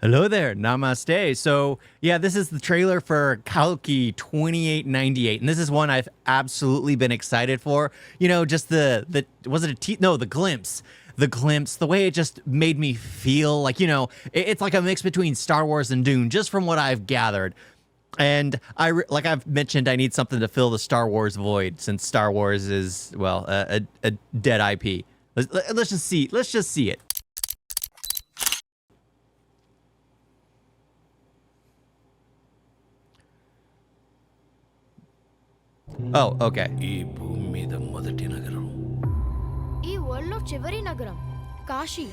Hello there, namaste. So, yeah, this is the trailer for Kalki 2898, and this is one I've absolutely been excited for. You know, just the was it a no, the glimpse. The glimpse, the way it just made me feel like, it's like a mix between Star Wars and Dune, just from what I've gathered. And like I've mentioned, I need something to fill the Star Wars void, since Star Wars is, well, a dead IP. Let's just see it. Oh, okay. ఈ భూమి మీద మొదటి నగరం, ఈ వరల్డ్లో చివరి నగరం కాశీ.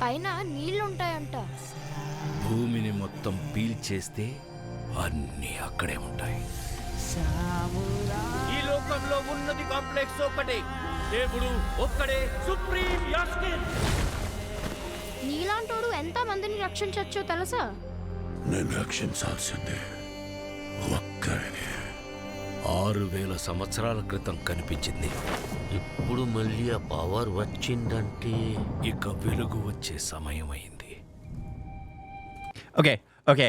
పైన నీళ్లుంటాయంట. భూమిని మొత్తం పీల్చేస్తే అన్నీ అక్కడే ఉంటాయి. ఈ లోకంలో ఉన్నది కాంప్లెక్స్ ఒకటే, దేవుడు ఒక్కడే, సుప్రీం యాస్కిన్. నీలాంటోడు ఎంత మందిని రక్షించొచ్చో తెలుసా? నేను రక్షించాల్సిందే ఒక్కడిని. 6000 సంవత్సరాల క్రితం కనిపించింది. ఇప్పుడు మళ్ళీ ఆ పవర్ వచ్చిందంటే ఇక వెలుగు వచ్చే సమయం అయింది. Okay.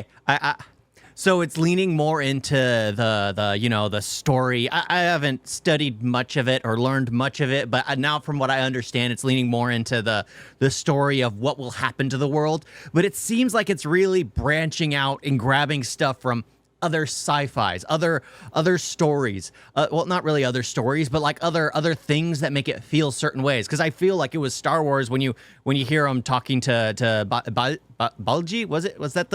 So it's leaning more into the story. I haven't studied much of it or learned much of it, but now from what I understand, it's leaning more into the story of what will happen to the world. But it seems like it's really branching out and grabbing stuff from other sci-fis, other stories. Well, not really other stories, but like other things that make it feel certain ways. Because I feel like it was Star Wars when you hear them talking to Balji. Was that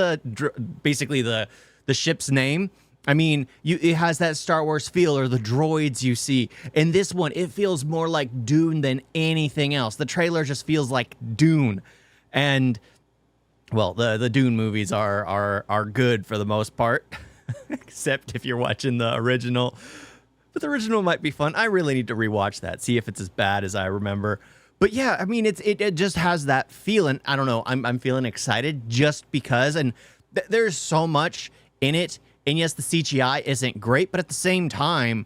basically the ship's name? I mean, it has that Star Wars feel, or the droids you see. In this one, it feels more like Dune than anything else. The trailer just feels like Dune, and well, the Dune movies are good for the most part. Except if you're watching the original. But the original might be fun. I really need to rewatch that, see if it's as bad as I remember. But yeah, I mean, it just has that feeling. I don't know. I'm feeling excited just because, and there's so much in it. And yes, the CGI isn't great, but at the same time,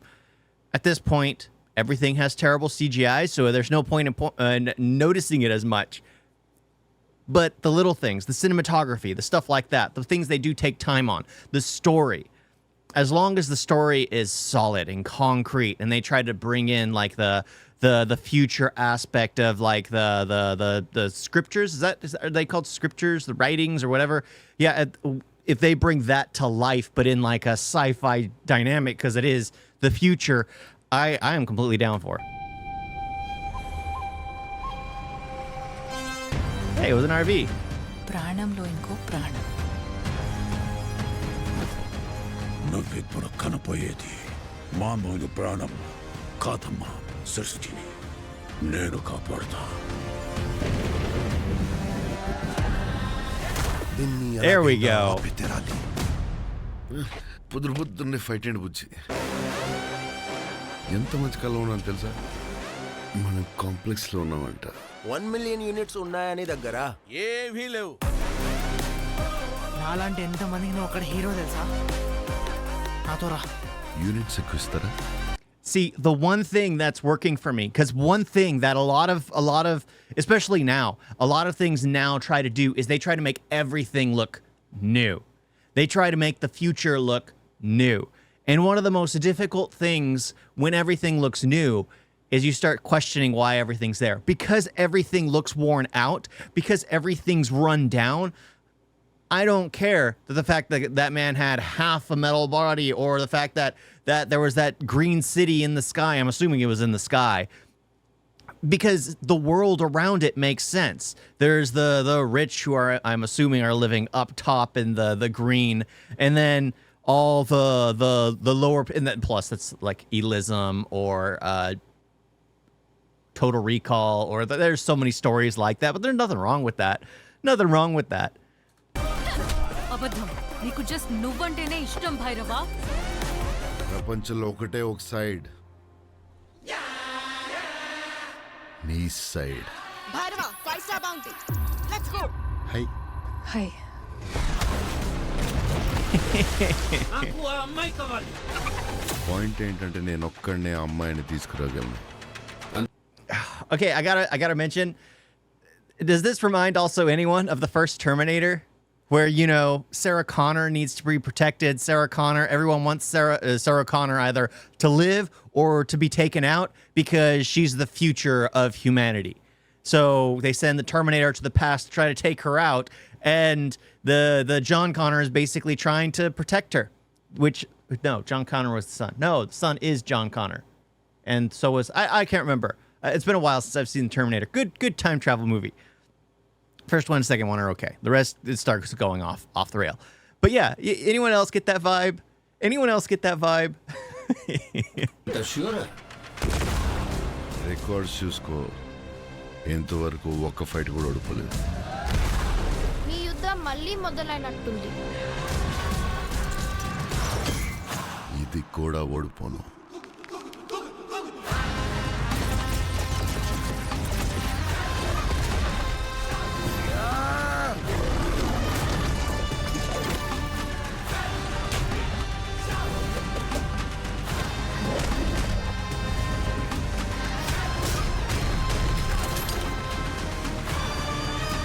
at this point, everything has terrible CGI, so there's no point in noticing it as much. But the little things, the cinematography, the stuff like that, the things they do take time on, the story, as long as the story is solid and concrete, and they try to bring in like the future aspect of like the scriptures, are they called scriptures, the writings or whatever? Yeah, if they bring that to life, but in like a sci-fi dynamic, because it is the future, I am completely down for. Hey, it was an RV. ప్రాణంలో ఇంకో ప్రాణం. నువ్విప్పుడు కనపోయేది మామూలు ప్రాణం కాదమ్మా. సృష్టిని నేను కాపాడుతా. There we go. పొద్దున్నే ఫైట్ అండ్ బుజ్జి ఎంత మంచి కళ ఉన్నాను తెలుసా? మనం కాంప్లెక్స్లో ఉన్నామంట. 1 మిలియన్ యూనిట్స్ ఉన్నాయని దగ్గర ఏమీ లేవు. నాలాంటి ఎంతమందికి నువ్వు అక్కడ హీరో తెలుసా? నాతో రా. యూనిట్స్ ఎక్కువ ఇస్తారా? See, the one thing that's working for me, because one thing that a lot of, especially now, a lot of things now try to do is they try to make everything look new. They try to make the future look new. And one of the most difficult things when everything looks new is you start questioning why everything's there. Because everything looks worn out, because everything's run down, I don't care that the fact that that man had half a metal body, or the fact that there was that green city in the sky. I'm assuming it was in the sky. Because the world around it makes sense. There's the rich who are, I'm assuming, are living up top in the green, and then all the lower, and then plus that's like Elism or Total Recall, or there's so many stories like that, but there's nothing wrong with that. Nothing wrong with that. అబద్ధం. నీకు just నువ్వంటేనే ఇష్టం భైరవా. ప్రపంచంలో ఒకటే ఒక side, నీ side. Bhairava 5 star bounty. Let's go. Hi hi. నాకు ఆ అమ్మాయి కావాలి. పాయింట్ ఏంటంటే నేను ఒక్కడనే అమ్మాయిని తీసుకురాగలను. Okay, I gotta mention, Does this remind also anyone of the first Terminator? Where, Sarah Connor needs to be protected. Sarah Connor, everyone wants Sarah Connor either to live or to be taken out because she's the future of humanity. So they send the Terminator to the past to try to take her out, and the John Connor is basically trying to protect her. No, John Connor was the son. No, the son is John Connor. And so was, I can't remember. It's been a while since I've seen Terminator. Good time travel movie. First one and second one are okay. The rest, it starts going off the rail. But yeah, anyone else get that vibe? Anyone else get that vibe? Records చూసుకో ఇంతవరకు ఒక్క fight కూడా ఓడిపోలేదు. మీ యుద్ధం మళ్ళీ మొదలైనట్టుంది. ఇది కూడా ఓడిపోను.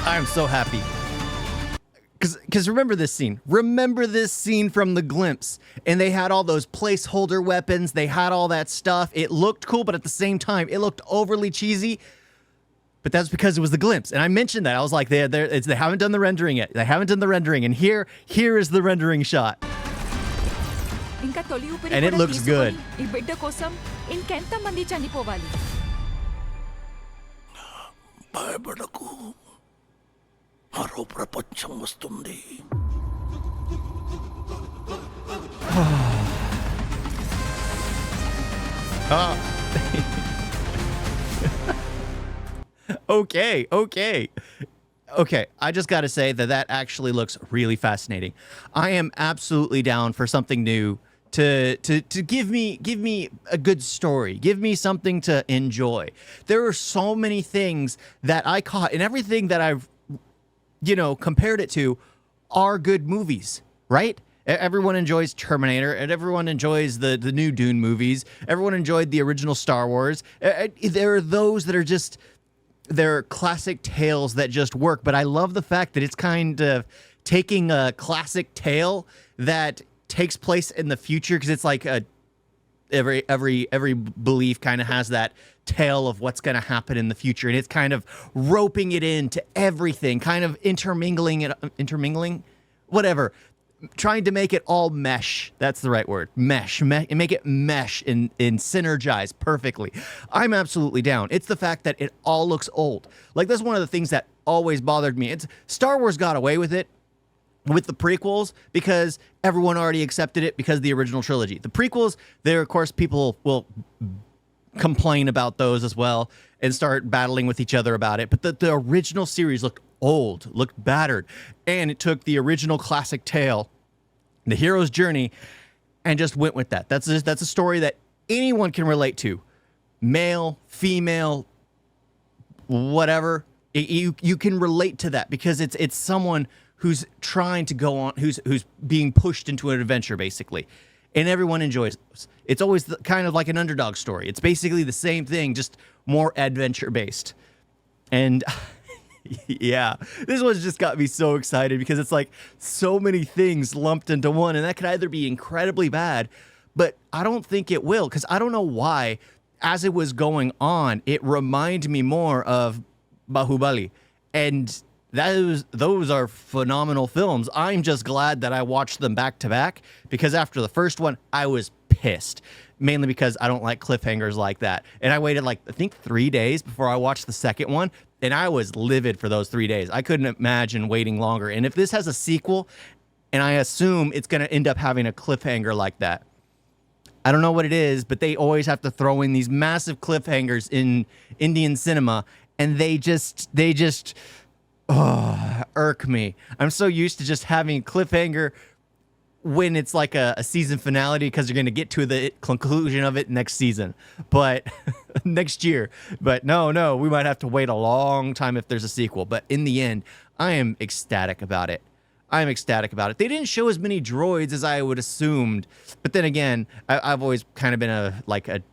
I'm so happy. Because remember this scene. Remember this scene from the glimpse. And they had all those placeholder weapons. They had all that stuff. It looked cool, but at the same time, it looked overly cheesy. But that's because it was the glimpse. And I mentioned that. I was like, they haven't done the rendering yet. They haven't done the rendering. And here is the rendering shot. And it looks good. ఈ బిడ్డ కోసం ఇంకెంత మంది చనిపోవాలి? భయపడకు, మరో ప్రపంచం వస్తుంది. Okay, I just got to say that actually looks really fascinating. I am absolutely down for something new to give me a good story. Give me something to enjoy. There are so many things that I caught, and everything that I've compared it to are good movies, right? Everyone enjoys Terminator, and everyone enjoys the new Dune movies. Everyone enjoyed the original Star Wars. There are those that are just, they're classic tales that just work. But I love the fact that it's kind of taking a classic tale that takes place in the future, because it's like every belief kind of has that tale of what's going to happen in the future, and it's kind of roping it into everything, kind of intermingling, whatever, trying to make it all mesh. That's the right word. Mesh, make it mesh and synergize perfectly. I'm absolutely down. It's the fact that it all looks old. Like, that's one of the things that always bothered me. It's Star Wars got away with it with the prequels because everyone already accepted it because of the original trilogy. The prequels, there, of course, people will complain about those as well and start battling with each other about it. But the original series looked old, looked battered, and it took the original classic tale, the hero's journey, and just went with that. That's a story that anyone can relate to, male, female, whatever. You can relate to that because it's someone who's trying to go on, who's being pushed into an adventure, basically. And everyone enjoys those. It's always kind of like an underdog story. It's basically the same thing, just more adventure-based. And yeah, this one's just got me so excited because it's like so many things lumped into one, and that could either be incredibly bad, but I don't think it will, because I don't know why, as it was going on, it reminded me more of Bahubali. And those are phenomenal films. I'm just glad that I watched them back to back, because after the first one, I was pissed, mainly because I don't like cliffhangers like that. And I waited I think 3 days before I watched the second one, and I was livid for those 3 days. I couldn't imagine waiting longer. And if this has a sequel, and I assume it's going to end up having a cliffhanger like that, I don't know what it is, but they always have to throw in these massive cliffhangers in Indian cinema, and they just irk me. I'm so used to just having cliffhanger when it's like a season finale, because you're going to get to the conclusion of it next season, but next year. But no, we might have to wait a long time if there's a sequel. But in the end, I am ecstatic about it. They didn't show as many droids as I would assumed. But then again, I've always kind of been a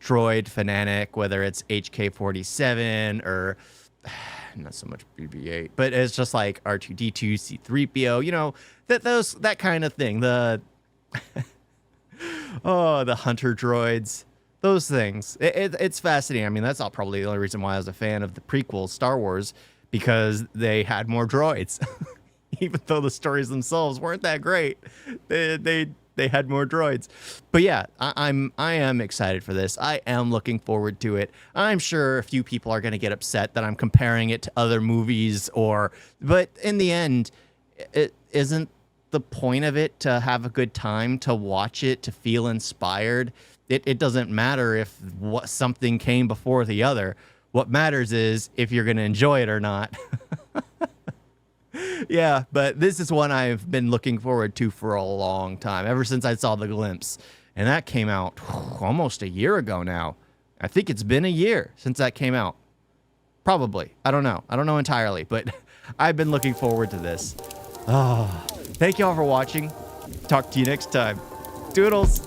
droid fanatic, whether it's HK-47 or not so much BB-8, but it's just like R2D2, C-3PO, you know, that kind of thing. The the hunter droids, those things. It's fascinating. I mean, that's probably the only reason why I was a fan of the prequel Star Wars, because they had more droids. Even though the stories themselves weren't that great, they had more droids. But yeah, I am excited for this. I am looking forward to it. I'm sure a few people are going to get upset that I'm comparing it to other movies, but in the end, it isn't the point of it to have a good time, to watch it, to feel inspired. It doesn't matter if something came before the other. What matters is if you're going to enjoy it or not. Yeah, but this is one I've been looking forward to for a long time, ever since I saw the glimpse. And that came out almost a year ago now. I think it's been a year since that came out. Probably. I don't know. I don't know entirely, but I've been looking forward to this. Thank you all for watching. Talk to you next time. Doodles.